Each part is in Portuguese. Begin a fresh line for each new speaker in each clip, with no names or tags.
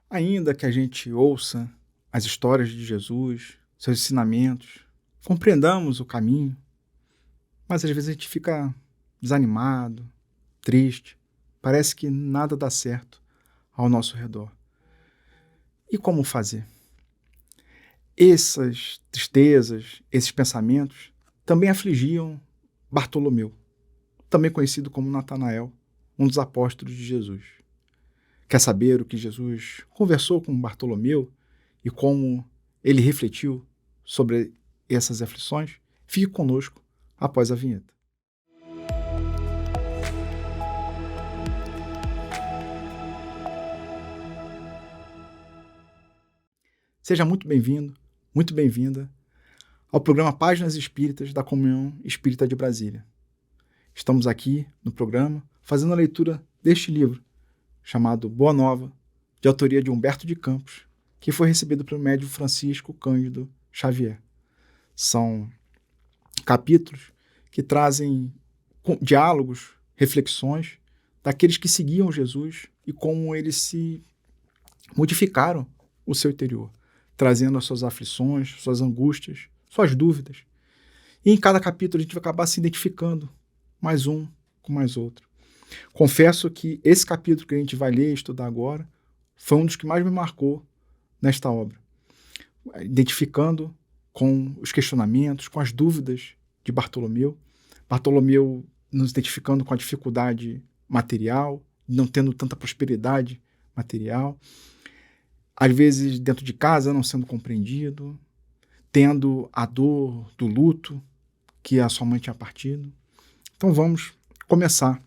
Ainda que a gente ouça as histórias de Jesus, seus ensinamentos, compreendamos o caminho, mas às vezes a gente fica desanimado, triste, parece que nada dá certo ao nosso redor. E como fazer? Essas tristezas, esses pensamentos também afligiam Bartolomeu, também conhecido como Natanael, um dos apóstolos de Jesus. Quer saber o que Jesus conversou com Bartolomeu e como ele refletiu sobre essas aflições? Fique conosco após a vinheta. Seja muito bem-vindo, muito bem-vinda ao programa Páginas Espíritas da Comunhão Espírita de Brasília. Estamos aqui no programa fazendo a leitura deste livro, chamado Boa Nova, de autoria de Humberto de Campos, que foi recebido pelo médium Francisco Cândido Xavier. São capítulos que trazem diálogos, reflexões daqueles que seguiam Jesus e como eles se modificaram o seu interior, trazendo as suas aflições, suas angústias, suas dúvidas. E em cada capítulo a gente vai acabar se identificando mais um com mais outro. Confesso que esse capítulo que a gente vai ler e estudar agora foi um dos que mais me marcou nesta obra, identificando com os questionamentos, com as dúvidas de Bartolomeu. Bartolomeu nos identificando com a dificuldade material, não tendo tanta prosperidade material, às vezes dentro de casa não sendo compreendido, tendo a dor do luto que a sua mãe tinha partido. Então vamos começar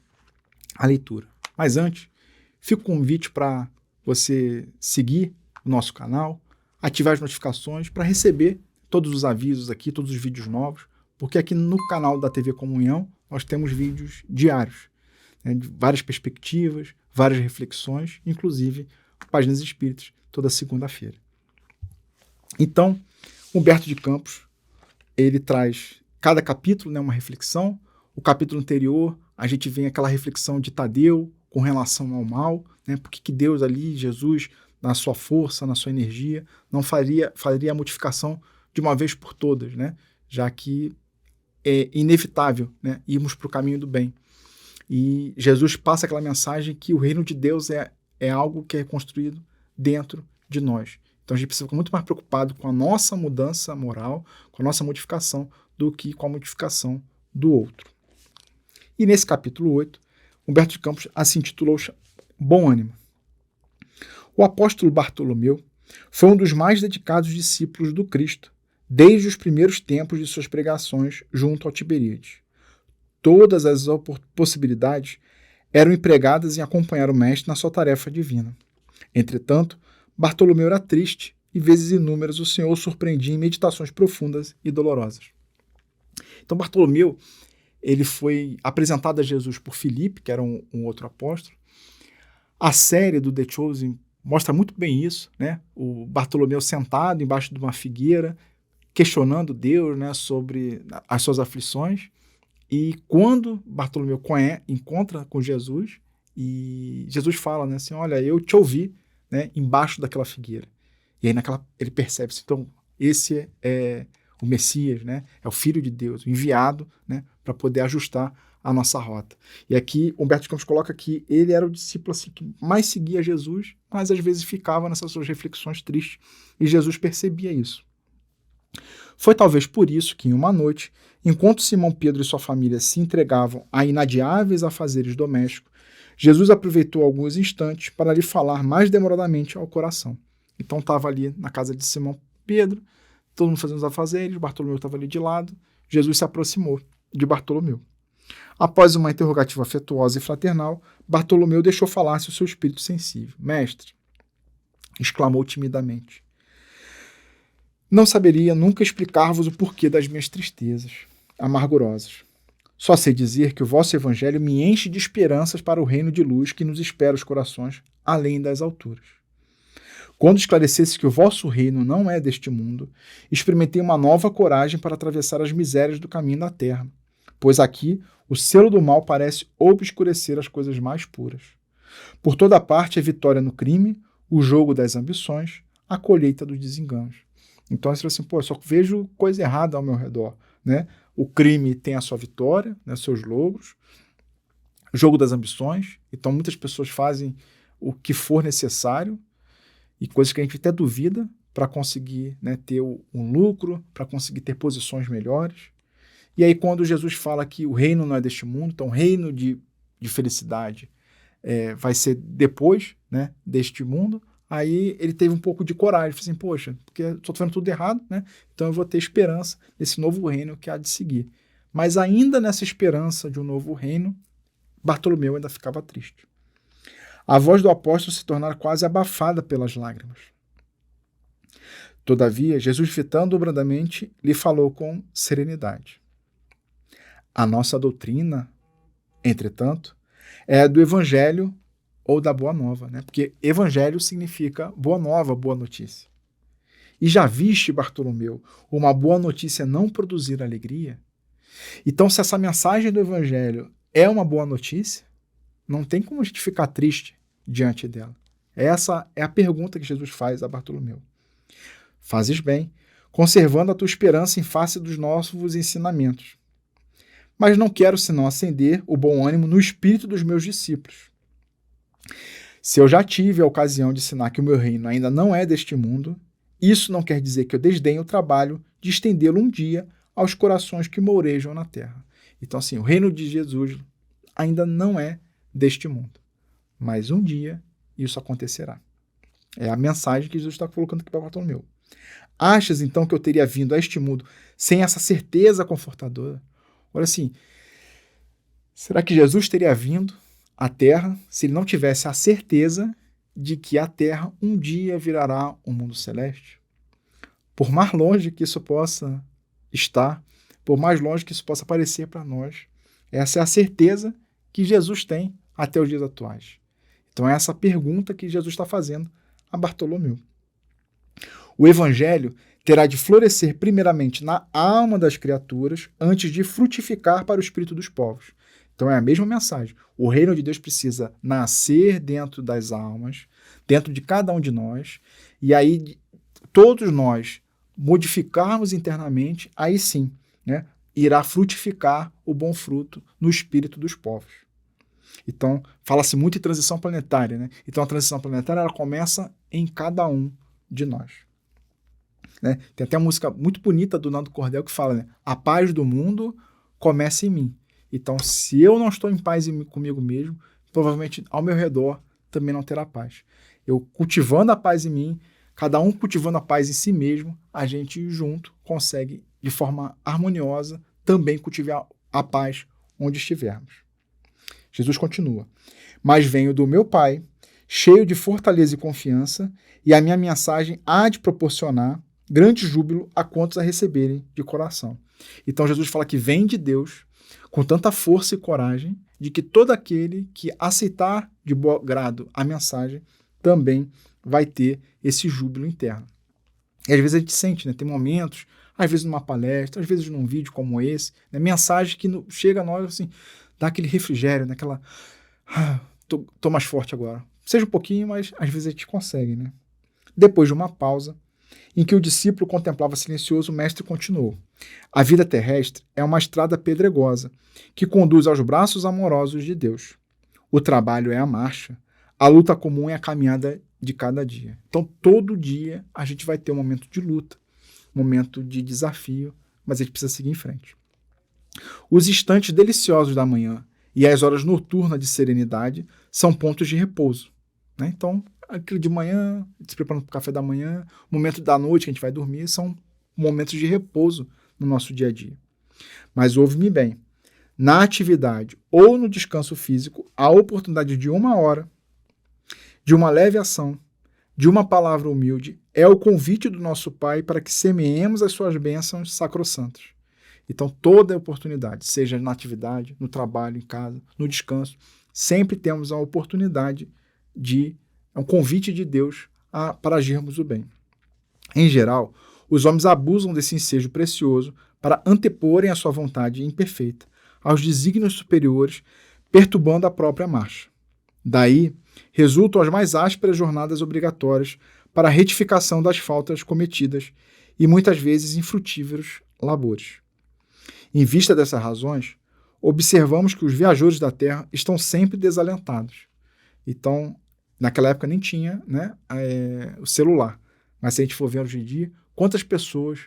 a leitura. Mas antes, fica o convite para você seguir o nosso canal, ativar as notificações para receber todos os avisos aqui, todos os vídeos novos, porque aqui no canal da TV Comunhão nós temos vídeos diários, né, de várias perspectivas, várias reflexões, inclusive Páginas Espíritas, toda segunda-feira. Então, Humberto de Campos, ele traz cada capítulo, né, uma reflexão. O capítulo anterior, a gente vê aquela reflexão de Tadeu com relação ao mal, né? Por que Deus ali, Jesus, na sua força, na sua energia, não faria a modificação de uma vez por todas, né? Já que é inevitável, né, irmos para o caminho do bem. E Jesus passa aquela mensagem que o reino de Deus é algo que é construído dentro de nós. Então a gente precisa ficar muito mais preocupado com a nossa mudança moral, com a nossa modificação, do que com a modificação do outro. E nesse capítulo 8, Humberto de Campos se intitulou Bom Ânimo. O apóstolo Bartolomeu foi um dos mais dedicados discípulos do Cristo, desde os primeiros tempos de suas pregações junto ao Tiberíades. Todas as possibilidades eram empregadas em acompanhar o mestre na sua tarefa divina. Entretanto, Bartolomeu era triste e vezes inúmeras o Senhor o surpreendia em meditações profundas e dolorosas. Então Bartolomeu, ele foi apresentado a Jesus por Filipe, que era um outro apóstolo. A série do The Chosen mostra muito bem isso, né? O Bartolomeu sentado embaixo de uma figueira, questionando Deus, né, sobre as suas aflições. E quando Bartolomeu encontra com Jesus, e Jesus fala, né, assim, olha, eu te ouvi, né, embaixo daquela figueira. E aí ele percebe, então, esse é o Messias, né, é o Filho de Deus, o enviado, né, para poder ajustar a nossa rota. E aqui Humberto de Campos coloca que ele era o discípulo assim, que mais seguia Jesus, mas às vezes ficava nessas suas reflexões tristes, e Jesus percebia isso. Foi talvez por isso que, em uma noite, enquanto Simão Pedro e sua família se entregavam a inadiáveis afazeres domésticos, Jesus aproveitou alguns instantes para lhe falar mais demoradamente ao coração. Então estava ali na casa de Simão Pedro, todo mundo fazendo os afazeres, Bartolomeu estava ali de lado, Jesus se aproximou de Bartolomeu. Após uma interrogativa afetuosa e fraternal, Bartolomeu deixou falar-se o seu espírito sensível. Mestre, exclamou timidamente, não saberia nunca explicar-vos o porquê das minhas tristezas amargurosas. Só sei dizer que o vosso evangelho me enche de esperanças para o reino de luz que nos espera os corações além das alturas. Quando esclarecesse que o vosso reino não é deste mundo, experimentei uma nova coragem para atravessar as misérias do caminho da terra, pois aqui o selo do mal parece obscurecer as coisas mais puras. Por toda parte é vitória no crime, o jogo das ambições, a colheita dos desenganos. Então, você fala assim, eu só vejo coisa errada ao meu redor, né? O crime tem a sua vitória, né, seus logros, o jogo das ambições. Então, muitas pessoas fazem o que for necessário e coisas que a gente até duvida para conseguir, né, ter um lucro, para conseguir ter posições melhores. E aí, quando Jesus fala que o reino não é deste mundo, então o reino de felicidade vai ser depois, né, deste mundo, aí ele teve um pouco de coragem, falou assim, poxa, porque eu estou fazendo tudo errado, né? Então eu vou ter esperança nesse novo reino que há de seguir. Mas ainda nessa esperança de um novo reino, Bartolomeu ainda ficava triste. A voz do apóstolo se tornara quase abafada pelas lágrimas. Todavia, Jesus, fitando-o brandamente, lhe falou com serenidade. A nossa doutrina, entretanto, é a do evangelho ou da boa nova, né? Porque evangelho significa boa nova, boa notícia. E já viste, Bartolomeu, uma boa notícia não produzir alegria? Então, se essa mensagem do evangelho é uma boa notícia, não tem como a gente ficar triste diante dela. Essa é a pergunta que Jesus faz a Bartolomeu. Fazes bem, conservando a tua esperança em face dos novos ensinamentos. Mas não quero senão acender o bom ânimo no espírito dos meus discípulos. Se eu já tive a ocasião de ensinar que o meu reino ainda não é deste mundo, isso não quer dizer que eu desdenhe o trabalho de estendê-lo um dia aos corações que mourejam na terra. Então, assim, o reino de Jesus ainda não é deste mundo. Mas um dia isso acontecerá. É a mensagem que Jesus está colocando aqui para Bartolomeu. Achas, então, que eu teria vindo a este mundo sem essa certeza confortadora? Olha assim, será que Jesus teria vindo à Terra se ele não tivesse a certeza de que a Terra um dia virará um mundo celeste? Por mais longe que isso possa estar, por mais longe que isso possa parecer para nós, essa é a certeza que Jesus tem até os dias atuais. Então é essa pergunta que Jesus está fazendo a Bartolomeu. O Evangelho terá de florescer primeiramente na alma das criaturas antes de frutificar para o espírito dos povos. Então é a mesma mensagem. O reino de Deus precisa nascer dentro das almas, dentro de cada um de nós, e aí todos nós modificarmos internamente, aí sim, né, irá frutificar o bom fruto no espírito dos povos. Então, fala-se muito em transição planetária, né? Então a transição planetária ela começa em cada um de nós. Né? Tem até uma música muito bonita do Nando Cordel que fala, né? A paz do mundo começa em mim. Então, se eu não estou em paz comigo mesmo, provavelmente ao meu redor também não terá paz. Eu cultivando a paz em mim, cada um cultivando a paz em si mesmo, a gente junto consegue, de forma harmoniosa, também cultivar a paz onde estivermos. Jesus continua. Mas venho do meu Pai, cheio de fortaleza e confiança, e a minha mensagem há de proporcionar grande júbilo a quantos a receberem de coração. Então Jesus fala que vem de Deus com tanta força e coragem de que todo aquele que aceitar de bom grado a mensagem também vai ter esse júbilo interno. E às vezes a gente sente, né? Tem momentos, às vezes numa palestra, às vezes num vídeo como esse, né? Mensagem que chega a nós assim, dá aquele refrigério, né? Aquela... tô mais forte agora. Seja um pouquinho, mas às vezes a gente consegue, né? Depois de uma pausa, em que o discípulo contemplava silencioso, o mestre continuou. A vida terrestre é uma estrada pedregosa, que conduz aos braços amorosos de Deus. O trabalho é a marcha, a luta comum é a caminhada de cada dia. Então, todo dia a gente vai ter um momento de luta, um momento de desafio, mas a gente precisa seguir em frente. Os instantes deliciosos da manhã e as horas noturnas de serenidade são pontos de repouso. Né? Então, aquele de manhã, se preparando para o café da manhã, o momento da noite que a gente vai dormir, são momentos de repouso no nosso dia a dia. Mas ouve-me bem, na atividade ou no descanso físico, a oportunidade de uma hora, de uma leve ação, de uma palavra humilde, é o convite do nosso Pai para que semeemos as suas bênçãos sacrossantas. Então, toda oportunidade, seja na atividade, no trabalho, em casa, no descanso, sempre temos a oportunidade é um convite de Deus para agirmos o bem. Em geral, os homens abusam desse ensejo precioso para anteporem a sua vontade imperfeita aos desígnios superiores, perturbando a própria marcha. Daí resultam as mais ásperas jornadas obrigatórias para a retificação das faltas cometidas e muitas vezes infrutíferos labores. Em vista dessas razões, observamos que os viajores da Terra estão sempre desalentados. Então, naquela época nem tinha, né, o celular. Mas se a gente for ver hoje em dia, quantas pessoas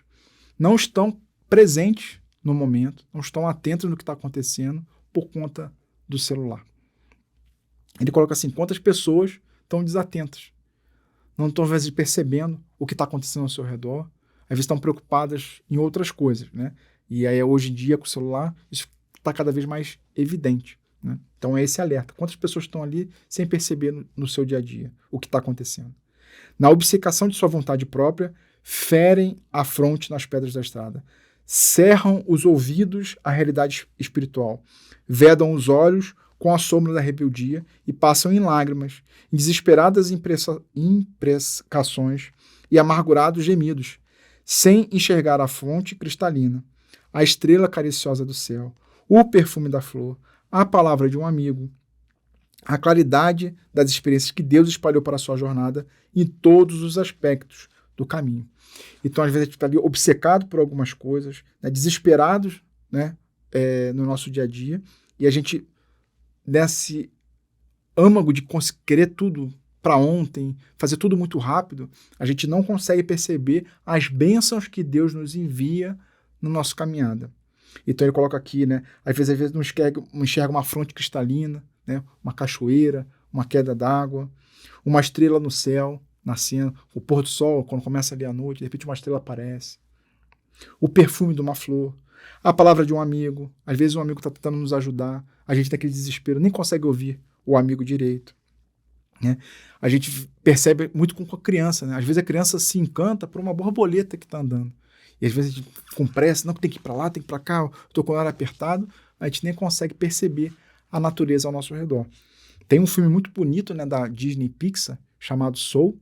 não estão presentes no momento, não estão atentas no que está acontecendo por conta do celular. Ele coloca assim, quantas pessoas estão desatentas, não estão às vezes percebendo o que está acontecendo ao seu redor, às vezes estão preocupadas em outras coisas, né? E aí hoje em dia com o celular isso está cada vez mais evidente, né? Então é esse alerta, quantas pessoas estão ali sem perceber no seu dia a dia o que está acontecendo. Na obcecação de sua vontade própria, ferem a fronte nas pedras da estrada, cerram os ouvidos à realidade espiritual, vedam os olhos com a sombra da rebeldia e passam em lágrimas, em desesperadas imprecações e amargurados gemidos, sem enxergar a fonte cristalina, a estrela cariciosa do céu, o perfume da flor, a palavra de um amigo, a claridade das experiências que Deus espalhou para a sua jornada em todos os aspectos do caminho. Então, às vezes, a gente está ali obcecado por algumas coisas, né, desesperados, né, no nosso dia a dia, e a gente, nesse âmago de querer tudo para ontem, fazer tudo muito rápido, a gente não consegue perceber as bênçãos que Deus nos envia na nossa caminhada. Então ele coloca aqui, né, às vezes não enxerga uma fronte cristalina, né, uma cachoeira, uma queda d'água, uma estrela no céu, nascendo, o pôr do sol, quando começa ali à noite, de repente uma estrela aparece, o perfume de uma flor, a palavra de um amigo, às vezes um amigo está tentando nos ajudar, a gente naquele desespero nem consegue ouvir o amigo direito, né? A gente percebe muito com a criança, né? Às vezes a criança se encanta por uma borboleta que está andando, e às vezes a gente com pressa, não, tem que ir para lá, tem que ir para cá, estou com o ar apertado, a gente nem consegue perceber a natureza ao nosso redor. Tem um filme muito bonito, né, da Disney Pixar, chamado Soul,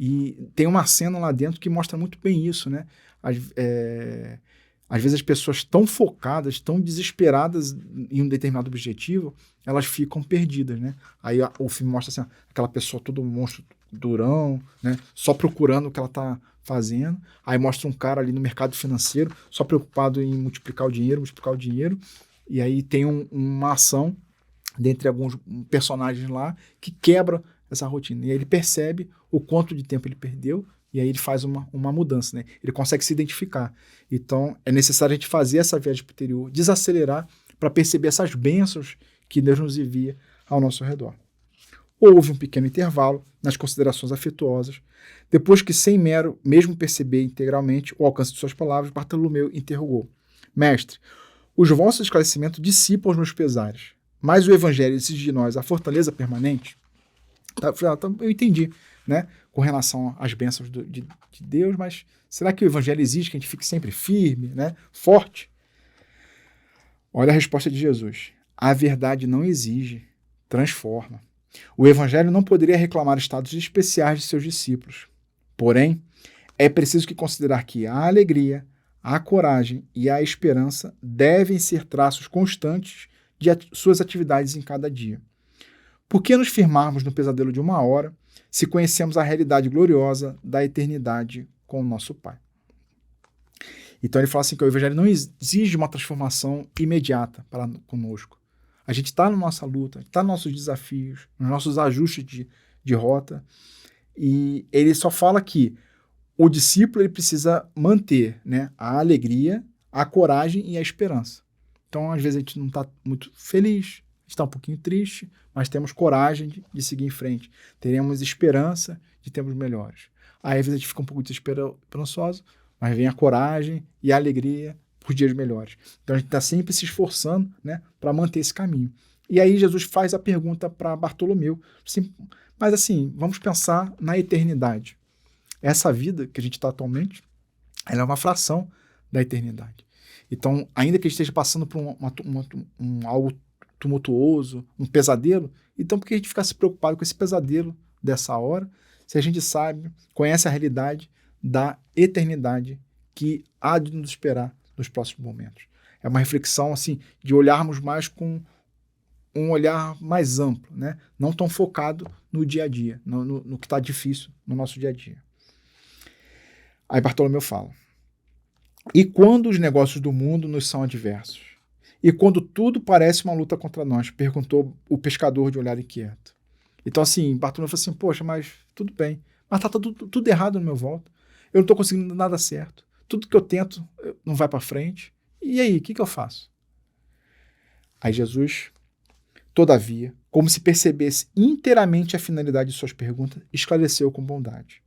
e tem uma cena lá dentro que mostra muito bem isso, né? Às vezes as pessoas tão focadas, tão desesperadas em um determinado objetivo, elas ficam perdidas, né? Aí o filme mostra assim, aquela pessoa todo um monstro durão, né? Só procurando o que ela está fazendo. Aí mostra um cara ali no mercado financeiro, só preocupado em multiplicar o dinheiro, e aí tem uma ação dentre alguns personagens lá que quebra essa rotina. E aí ele percebe o quanto de tempo ele perdeu, e aí ele faz uma mudança, né? Ele consegue se identificar. Então, é necessário a gente fazer essa viagem posterior, desacelerar para perceber essas bênçãos que Deus nos envia ao nosso redor. Houve um pequeno intervalo nas considerações afetuosas, depois que, sem mesmo perceber integralmente o alcance de suas palavras, Bartolomeu interrogou: Mestre, os vossos esclarecimentos dissipam os meus pesares, mas o Evangelho exige de nós a fortaleza permanente? Eu entendi, né, com relação às bênçãos de Deus, mas será que o Evangelho exige que a gente fique sempre firme, né, forte? Olha a resposta de Jesus. A verdade não exige, transforma. O Evangelho não poderia reclamar estados especiais de seus discípulos. Porém, é preciso que considerar que a alegria, a coragem e a esperança devem ser traços constantes de suas atividades em cada dia. Por que nos firmarmos no pesadelo de uma hora, se conhecemos a realidade gloriosa da eternidade com o nosso Pai? Então ele fala assim que o Evangelho não exige uma transformação imediata para conosco. A gente está na nossa luta, está nos nossos desafios, nos nossos ajustes de rota, e ele só fala que o discípulo ele precisa manter, né, a alegria, a coragem e a esperança. Então, às vezes, a gente não está muito feliz, está um pouquinho triste, mas temos coragem de seguir em frente. Teremos esperança de termos melhores. Aí, às vezes, a gente fica um pouco desesperançoso, mas vem a coragem e a alegria por dias melhores. Então, a gente está sempre se esforçando, né, para manter esse caminho. E aí, Jesus faz a pergunta para Bartolomeu, assim, mas assim, vamos pensar na eternidade. Essa vida que a gente está atualmente, ela é uma fração da eternidade. Então, ainda que a gente esteja passando por algo tumultuoso, um pesadelo, então por que a gente ficar se preocupado com esse pesadelo dessa hora, se a gente sabe, conhece a realidade da eternidade que há de nos esperar nos próximos momentos? É uma reflexão assim, de olharmos mais com um olhar mais amplo, né? Não tão focado no dia a dia, no que está difícil no nosso dia a dia. Aí Bartolomeu fala: e quando os negócios do mundo nos são adversos? E quando tudo parece uma luta contra nós? Perguntou o pescador de olhar inquieto. Então assim, Bartolomeu falou assim, poxa, mas tudo bem, mas tá tudo errado no meu volta. Eu não estou conseguindo nada certo. Tudo que eu tento não vai para frente. E aí, o que eu faço? Aí Jesus, todavia, como se percebesse inteiramente a finalidade de suas perguntas, esclareceu com bondade.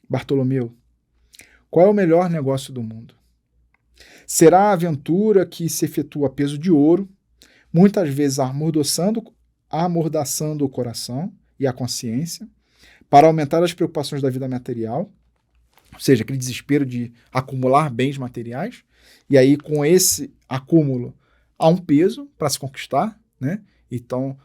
Bartolomeu, qual é o melhor negócio do mundo? Será a aventura que se efetua a peso de ouro, muitas vezes amordaçando o coração e a consciência, para aumentar as preocupações da vida material, ou seja, aquele desespero de acumular bens materiais, e aí com esse acúmulo há um peso para se conquistar, né? Então,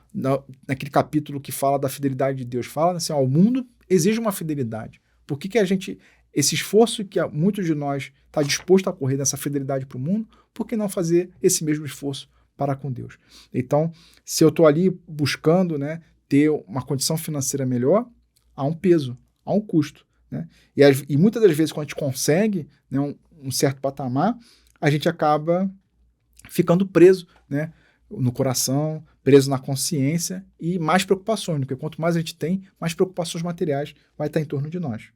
naquele capítulo que fala da fidelidade de Deus, fala assim, ó, o mundo exige uma fidelidade. Por que a gente, esse esforço que muitos de nós está disposto a correr dessa fidelidade para o mundo, por que não fazer esse mesmo esforço para com Deus? Então, se eu estou ali buscando, né, ter uma condição financeira melhor, há um peso, há um custo, né? E muitas das vezes, quando a gente consegue, né, um certo patamar, a gente acaba ficando preso, né, no coração, preso na consciência e mais preocupações, porque quanto mais a gente tem, mais preocupações materiais vai estar em torno de nós.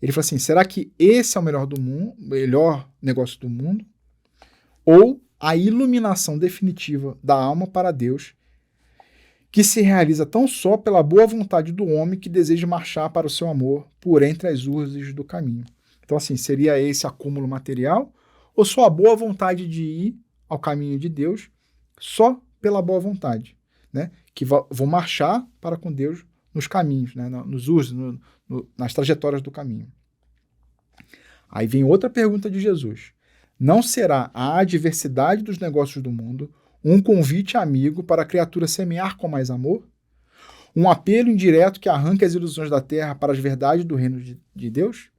Ele falou assim, será que esse é o melhor negócio do mundo? Ou a iluminação definitiva da alma para Deus, que se realiza tão só pela boa vontade do homem que deseja marchar para o seu amor por entre as urzes do caminho? Então, assim, seria esse acúmulo material ou só a boa vontade de ir ao caminho de Deus só pela boa vontade, né? Que vou marchar para com Deus nos caminhos, né? Nos usos, nas trajetórias do caminho. Aí vem outra pergunta de Jesus. Não será a adversidade dos negócios do mundo um convite amigo para a criatura semear com mais amor? Um apelo indireto que arranque as ilusões da terra para as verdades do reino de Deus?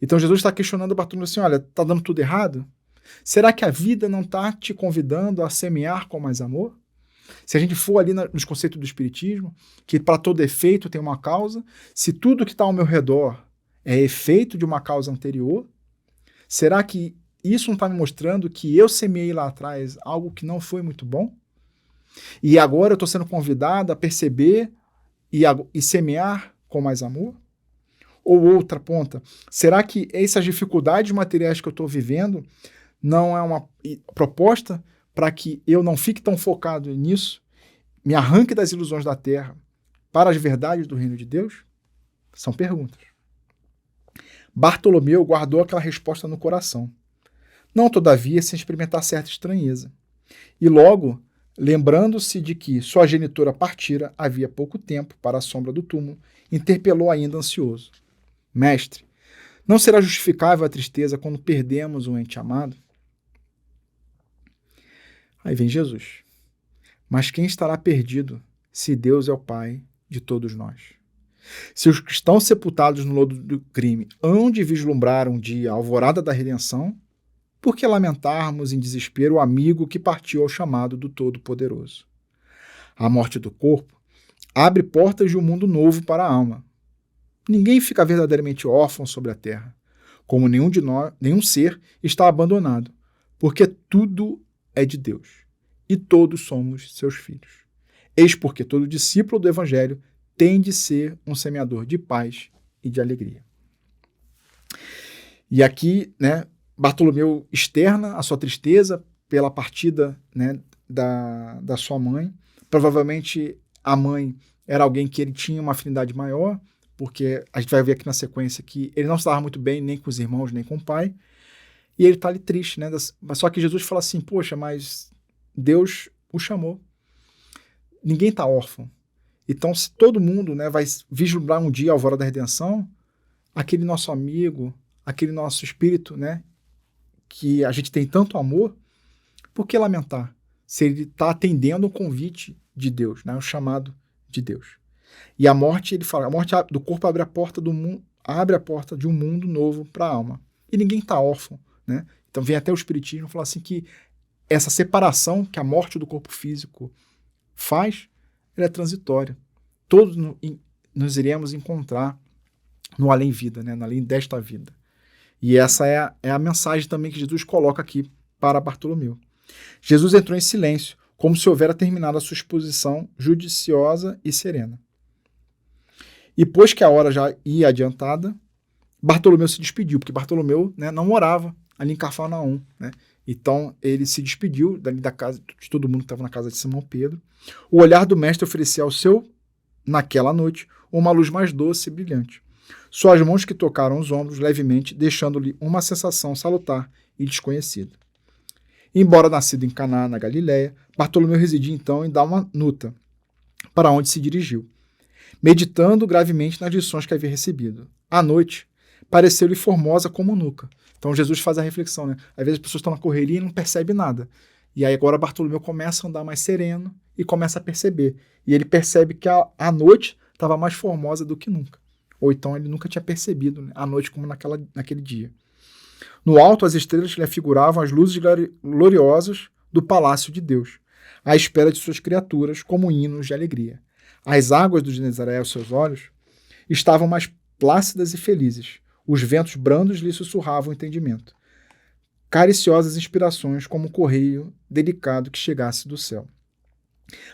Então Jesus está questionando Bartolomeu assim, olha, está dando tudo errado? Será que a vida não está te convidando a semear com mais amor? Se a gente for ali nos conceitos do Espiritismo, que para todo efeito tem uma causa, se tudo que está ao meu redor é efeito de uma causa anterior, será que isso não está me mostrando que eu semeei lá atrás algo que não foi muito bom? E agora eu estou sendo convidado a perceber e semear com mais amor? Ou outra ponta, será que essas dificuldades materiais que eu estou vivendo não é uma proposta para que eu não fique tão focado nisso, me arranque das ilusões da terra para as verdades do reino de Deus? São perguntas. Bartolomeu guardou aquela resposta no coração. Não, todavia, sem experimentar certa estranheza. E logo, lembrando-se de que sua genitora partira havia pouco tempo para a sombra do túmulo, interpelou ainda ansioso. Mestre, não será justificável a tristeza quando perdemos um ente amado? Aí vem Jesus. Mas quem estará perdido se Deus é o Pai de todos nós? Se os que estão sepultados no lodo do crime hão de vislumbrar um dia a alvorada da redenção, por que lamentarmos em desespero o amigo que partiu ao chamado do Todo-Poderoso? A morte do corpo abre portas de um mundo novo para a alma. Ninguém fica verdadeiramente órfão sobre a terra, como nenhum ser está abandonado, porque tudo é de Deus, e todos somos seus filhos. Eis porque todo discípulo do Evangelho tem de ser um semeador de paz e de alegria. E aqui, né, Bartolomeu externa a sua tristeza pela partida, né, da sua mãe. Provavelmente a mãe era alguém que ele tinha uma afinidade maior, porque a gente vai ver aqui na sequência que ele não se dava muito bem nem com os irmãos, nem com o pai, e ele está ali triste, né? Só que Jesus fala assim, poxa, mas Deus o chamou. Ninguém está órfão. Então, se todo mundo, né, vai vislumbrar um dia a alvorada da redenção, aquele nosso amigo, aquele nosso espírito, né, que a gente tem tanto amor, por que lamentar? Se ele está atendendo o convite de Deus, né, o chamado de Deus. E a morte, ele fala, a morte do corpo abre a porta do mundo, abre a porta de um mundo novo para a alma. E ninguém está órfão, né? Então vem até o Espiritismo falar assim que essa separação que a morte do corpo físico faz, ela é transitória. Todos nos iremos encontrar no além-vida, né? No além desta vida. E essa é a mensagem também que Jesus coloca aqui para Bartolomeu. Jesus entrou em silêncio, como se houvera terminado a sua exposição judiciosa e serena. E pois que a hora já ia adiantada, Bartolomeu se despediu, porque Bartolomeu, né, não morava ali em Cafarnaum, né? Então ele se despediu dali da casa de todo mundo que estava na casa de Simão Pedro. O olhar do mestre oferecia ao seu, naquela noite, uma luz mais doce e brilhante. Suas mãos que tocaram os ombros levemente, deixando-lhe uma sensação salutar e desconhecida. Embora nascido em Caná, na Galiléia, Bartolomeu residia então em Dalmanuta, para onde se dirigiu, meditando gravemente nas lições que havia recebido. À noite, pareceu-lhe formosa como nunca. Então Jesus faz a reflexão, né? Às vezes as pessoas estão na correria e não percebem nada. E aí agora Bartolomeu começa a andar mais sereno e começa a perceber. E ele percebe que a noite estava mais formosa do que nunca. Ou então ele nunca tinha percebido, né, a noite como naquele dia. No alto, as estrelas lhe afiguravam as luzes gloriosas do palácio de Deus, à espera de suas criaturas, como hinos de alegria. As águas do Genezaré aos seus olhos estavam mais plácidas e felizes. Os ventos brandos lhe sussurravam o entendimento. Cariciosas inspirações, como um correio delicado que chegasse do céu.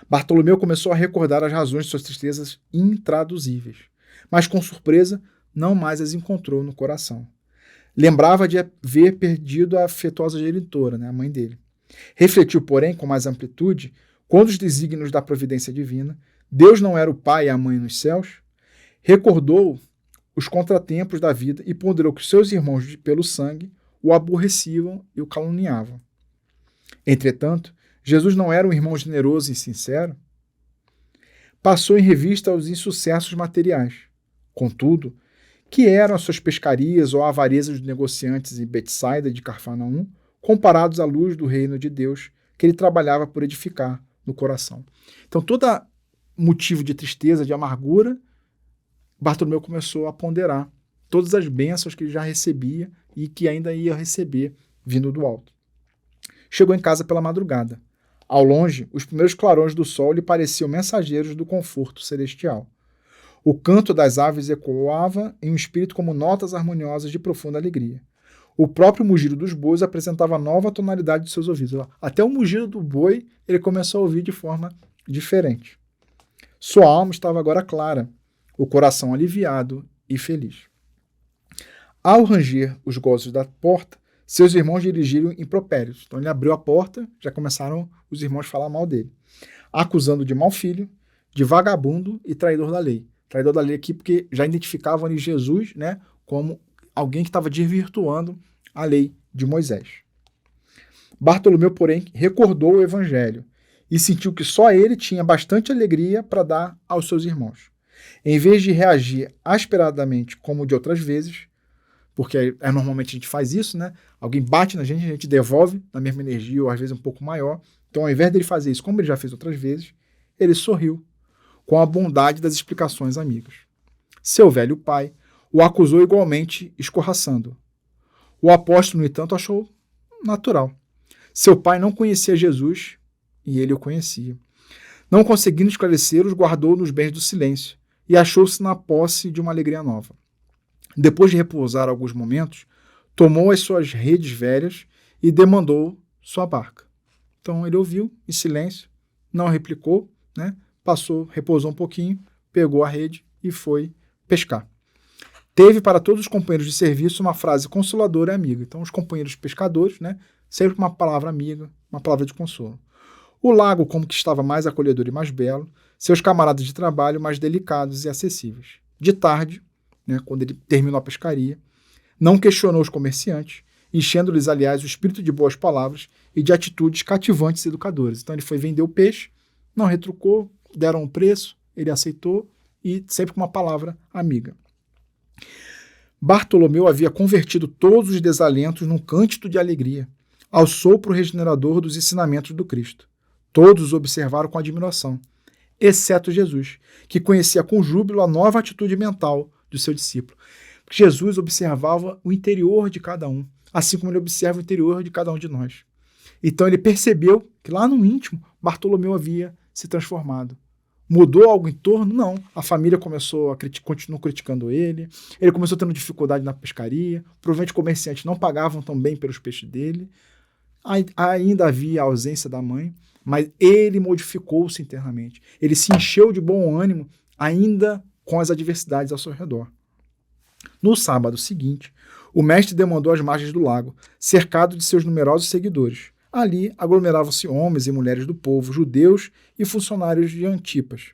Bartolomeu começou a recordar as razões de suas tristezas intraduzíveis, mas com surpresa não mais as encontrou no coração. Lembrava de haver perdido a afetuosa genitora, né, a mãe dele. Refletiu, porém, com mais amplitude, quando os desígnios da providência divina, Deus não era o pai e a mãe nos céus, recordou os contratempos da vida e ponderou que seus irmãos pelo sangue o aborreciam e o caluniavam. Entretanto, Jesus não era um irmão generoso e sincero? Passou em revista os insucessos materiais. Contudo, que eram as suas pescarias ou a avareza dos negociantes em Betsaida de Cafarnaum, comparados à luz do reino de Deus que ele trabalhava por edificar no coração. Então, todo motivo de tristeza, de amargura, Bartolomeu começou a ponderar todas as bênçãos que ele já recebia e que ainda ia receber vindo do alto. Chegou em casa pela madrugada. Ao longe, os primeiros clarões do sol lhe pareciam mensageiros do conforto celestial. O canto das aves ecoava em um espírito como notas harmoniosas de profunda alegria. O próprio mugido dos bois apresentava nova tonalidade de seus ouvidos. Até o mugido do boi ele começou a ouvir de forma diferente. Sua alma estava agora clara, o coração aliviado e feliz. Ao ranger os gozos da porta, seus irmãos dirigiram impropérios. Então ele abriu a porta, já começaram os irmãos a falar mal dele, acusando de mau filho, de vagabundo e traidor da lei. Traidor da lei aqui porque já identificavam ali Jesus, né, como alguém que estava desvirtuando a lei de Moisés. Bartolomeu, porém, recordou o evangelho e sentiu que só ele tinha bastante alegria para dar aos seus irmãos. Em vez de reagir asperadamente como de outras vezes, porque normalmente a gente faz isso, né? Alguém bate na gente, a gente devolve na mesma energia ou às vezes um pouco maior. Então, ao invés dele fazer isso, como ele já fez outras vezes, ele sorriu com a bondade das explicações amigas. Seu velho pai o acusou igualmente, escorraçando. O apóstolo, no entanto, achou natural. Seu pai não conhecia Jesus e ele o conhecia. Não conseguindo esclarecer, os guardou nos bens do silêncio e achou-se na posse de uma alegria nova. Depois de repousar alguns momentos, tomou as suas redes velhas e demandou sua barca. Então ele ouviu em silêncio, não replicou, né? Passou, repousou um pouquinho, pegou a rede e foi pescar. Teve para todos os companheiros de serviço uma frase consoladora e amiga. Então os companheiros pescadores, né? Sempre uma palavra amiga, uma palavra de consolo. O lago como que estava mais acolhedor e mais belo, seus camaradas de trabalho mais delicados e acessíveis. De tarde, né, quando ele terminou a pescaria, não questionou os comerciantes, enchendo-lhes, aliás, o espírito de boas palavras e de atitudes cativantes e educadoras. Então ele foi vender o peixe, não retrucou, deram um preço, ele aceitou e sempre com uma palavra amiga. Bartolomeu havia convertido todos os desalentos num cântico de alegria, ao sopro regenerador dos ensinamentos do Cristo. Todos o observaram com admiração, exceto Jesus, que conhecia com júbilo a nova atitude mental do seu discípulo. Porque Jesus observava o interior de cada um, assim como ele observa o interior de cada um de nós. Então ele percebeu que lá no íntimo, Bartolomeu havia se transformado. Mudou algo em torno? Não. A família continuou criticando ele começou tendo dificuldade na pescaria, provavelmente comerciantes não pagavam tão bem pelos peixes dele, ainda havia a ausência da mãe, mas ele modificou-se internamente. Ele se encheu de bom ânimo, ainda com as adversidades ao seu redor. No sábado seguinte, o mestre demandou às margens do lago, cercado de seus numerosos seguidores. Ali aglomeravam-se homens e mulheres do povo, judeus e funcionários de Antipas,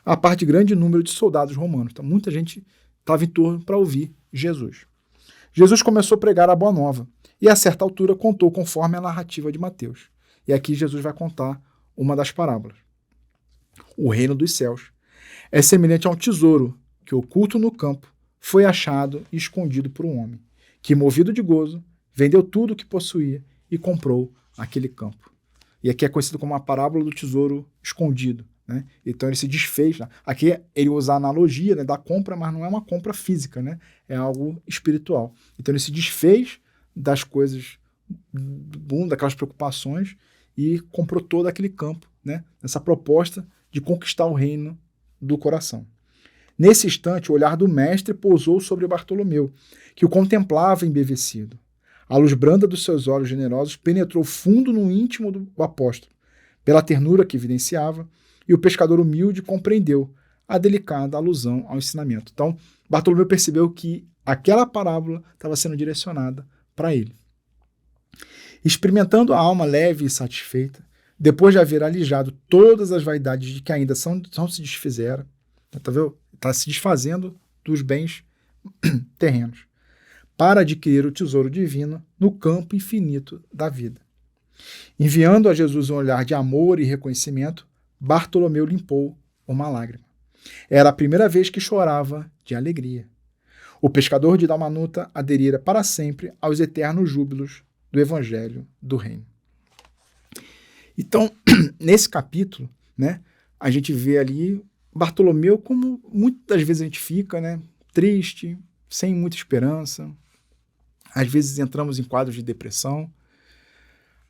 a parte de grande número de soldados romanos. Então, muita gente estava em torno para ouvir Jesus. Jesus começou a pregar a boa nova e, a certa altura, contou conforme a narrativa de Mateus. E aqui Jesus vai contar uma das parábolas. O reino dos céus é semelhante a um tesouro que, oculto no campo, foi achado e escondido por um homem, que, movido de gozo, vendeu tudo o que possuía e comprou aquele campo. E aqui é conhecido como a parábola do tesouro escondido, né? Então ele se desfez. Né? Aqui ele usa a analogia, né, da compra, mas não é uma compra física, né? É algo espiritual. Então ele se desfez das coisas do mundo, daquelas preocupações, e comprou todo aquele campo, né? Nessa proposta de conquistar o reino do coração. Nesse instante, o olhar do mestre pousou sobre Bartolomeu, que o contemplava embevecido. A luz branda dos seus olhos generosos penetrou fundo no íntimo do apóstolo, pela ternura que evidenciava, e o pescador humilde compreendeu a delicada alusão ao ensinamento. Então, Bartolomeu percebeu que aquela parábola estava sendo direcionada para ele. Experimentando a alma leve e satisfeita, depois de haver alijado todas as vaidades de que ainda não se desfizeram, tá vendo? Está se desfazendo dos bens terrenos, para adquirir o tesouro divino no campo infinito da vida. Enviando a Jesus um olhar de amor e reconhecimento, Bartolomeu limpou uma lágrima. Era a primeira vez que chorava de alegria. O pescador de Dalmanuta aderira para sempre aos eternos júbilos do Evangelho do Reino. Então, nesse capítulo, né, a gente vê ali Bartolomeu como muitas vezes a gente fica, né, triste, sem muita esperança. Às vezes entramos em quadros de depressão.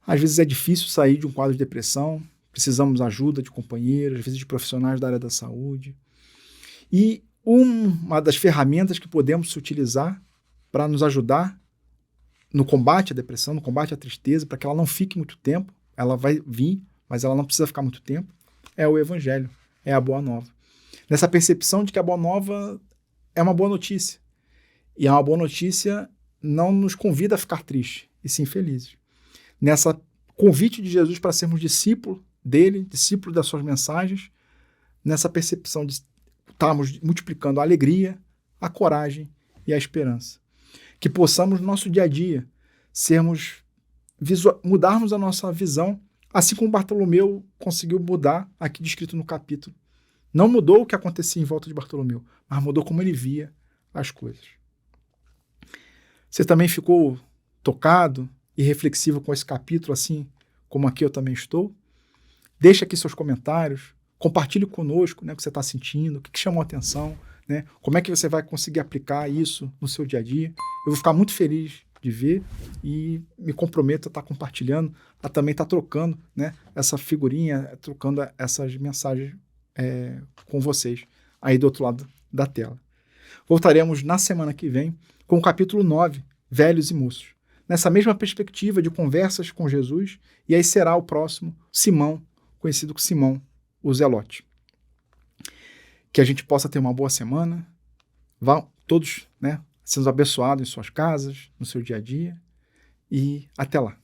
Às vezes é difícil sair de um quadro de depressão. Precisamos de ajuda de companheiros, às vezes de profissionais da área da saúde. E uma das ferramentas que podemos utilizar para nos ajudar no combate à depressão, no combate à tristeza, para que ela não fique muito tempo, ela vai vir, mas ela não precisa ficar muito tempo, é o Evangelho, é a Boa Nova. Nessa percepção de que a Boa Nova é uma boa notícia. E a boa notícia não nos convida a ficar tristes, e sim felizes. Nessa convite de Jesus para sermos discípulos dele, discípulos das suas mensagens, nessa percepção de estarmos multiplicando a alegria, a coragem e a esperança. Que possamos, no nosso dia a dia, mudarmos a nossa visão, assim como Bartolomeu conseguiu mudar, aqui descrito no capítulo. Não mudou o que acontecia em volta de Bartolomeu, mas mudou como ele via as coisas. Você também ficou tocado e reflexivo com esse capítulo, assim como aqui eu também estou? Deixe aqui seus comentários, compartilhe conosco, né, o que você está sentindo, o que chamou a atenção, né, como é que você vai conseguir aplicar isso no seu dia a dia. Eu vou ficar muito feliz de ver e me comprometo a estar compartilhando, a também estar trocando, né, essa figurinha, trocando essas mensagens com vocês aí do outro lado da tela. Voltaremos na semana que vem com o capítulo 9, Velhos e Moços, nessa mesma perspectiva de conversas com Jesus, e aí será o próximo Simão, conhecido como Simão, o Zelote. Que a gente possa ter uma boa semana, todos, né, sendo abençoados em suas casas, no seu dia a dia, e até lá.